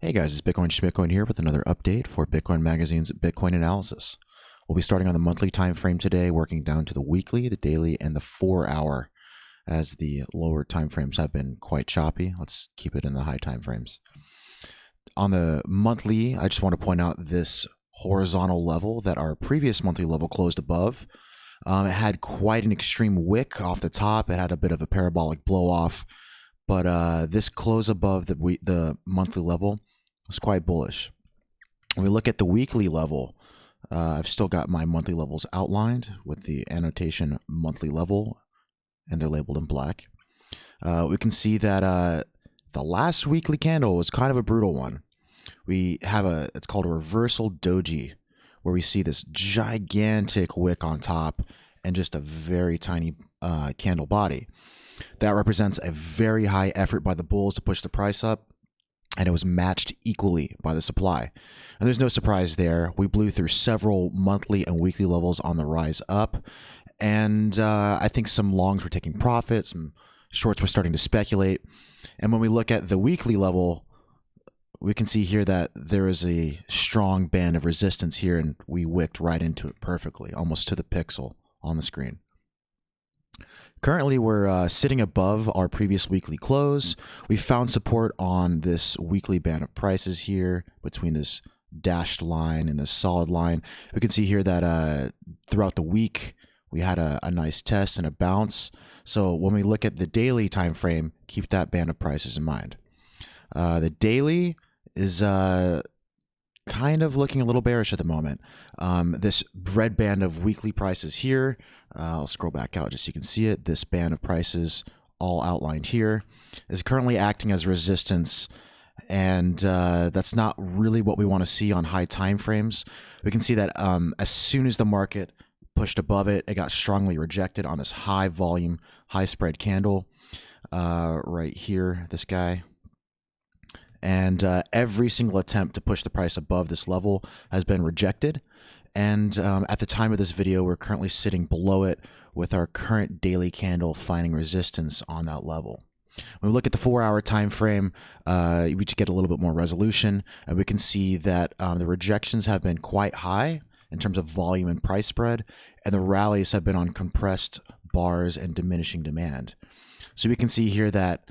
Hey guys, it's Schmitcoin here with another update for Bitcoin Magazine's Bitcoin analysis. We'll be starting on the monthly time frame today, working down to the weekly, the daily, and the 4-hour, as the lower time frames have been quite choppy. Let's keep it in the high time frames. On the monthly, I just want to point out this horizontal level that our previous monthly level closed above. It had quite an extreme wick off the top. It had a bit of a parabolic blow off, but this close above the monthly level is quite bullish. When we look at the weekly level, I've still got my monthly levels outlined with the annotation monthly level, and they're labeled in black. We can see that the last weekly candle was kind of a brutal one. We have it's called a reversal doji, where we see this gigantic wick on top and just a very tiny candle body. That represents a very high effort by the bulls to push the price up, and it was matched equally by the supply. And there's no surprise there. We blew through several monthly and weekly levels on the rise up, and I think some longs were taking profits, some shorts were starting to speculate. And when we look at the weekly level, we can see here that there is a strong band of resistance here, and we wicked right into it perfectly, almost to the pixel on the screen. Currently, we're sitting above our previous weekly close. We found support on this weekly band of prices here between this dashed line and this solid line. We can see here that throughout the week, we had a nice test and a bounce. So when we look at the daily time frame, keep that band of prices in mind. The daily is kind of looking a little bearish at the moment. This red band of weekly prices here, I'll scroll back out just so you can see it. This band of prices, all outlined here, is currently acting as resistance, and that's not really what we want to see on high time frames. We can see that as soon as the market pushed above it, it got strongly rejected on this high volume, high spread candle right here, this guy. And every single attempt to push the price above this level has been rejected. And at the time of this video, we're currently sitting below it with our current daily candle finding resistance on that level. When we look at the 4-hour time frame, we just get a little bit more resolution, and we can see that the rejections have been quite high in terms of volume and price spread, and the rallies have been on compressed bars and diminishing demand. So we can see here that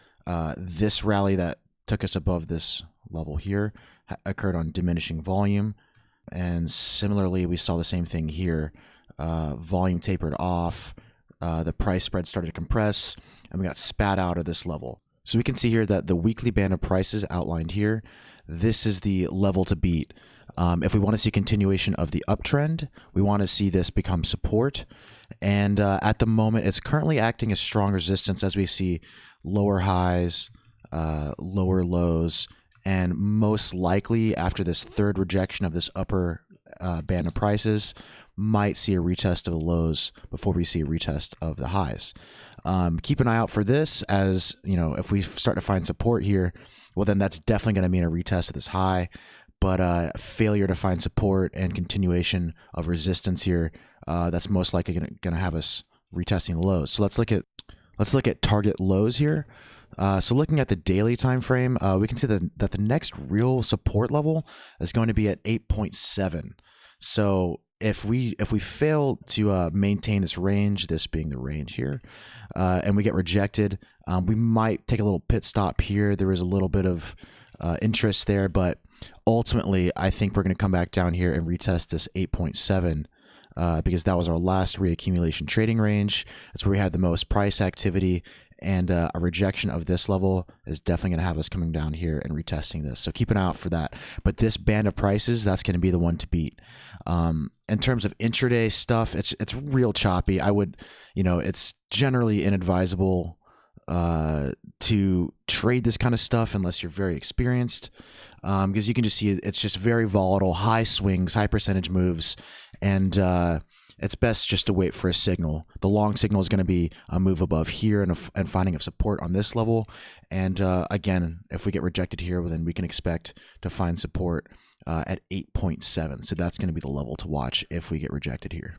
this rally that took us above this level here occurred on diminishing volume, and similarly we saw the same thing here. Volume tapered off, the price spread started to compress, and we got spat out of this level. So we can see here that the weekly band of prices outlined here, this is the level to beat. If we want to see continuation of the uptrend, we want to see this become support, and at the moment it's currently acting as strong resistance as we see lower highs, lower lows, and most likely after this third rejection of this upper band of prices, might see a retest of the lows before we see a retest of the highs. Keep an eye out for this, as you know, if we start to find support here, well then that's definitely going to mean a retest of this high. But failure to find support and continuation of resistance here, that's most likely going to have us retesting the lows. So let's look at target lows here. So looking at the daily time frame, we can see that the next real support level is going to be at 8.7. So if we fail to maintain this range, this being the range here, and we get rejected, we might take a little pit stop here. There is a little bit of interest there, but ultimately I think we're going to come back down here and retest this 8.7. Because that was our last reaccumulation trading range. That's where we had the most price activity, and a rejection of this level is definitely going to have us coming down here and retesting this. So keep an eye out for that. But this band of prices, that's going to be the one to beat. In terms of intraday stuff, it's real choppy. It's generally inadvisable to trade this kind of stuff unless you're very experienced, because you can just see it's just very volatile, high swings, high percentage moves, and it's best just to wait for a signal. The long signal is going to be a move above here and finding of support on this level. And again, if we get rejected here, well, then we can expect to find support at 8.7. So that's going to be the level to watch if we get rejected here.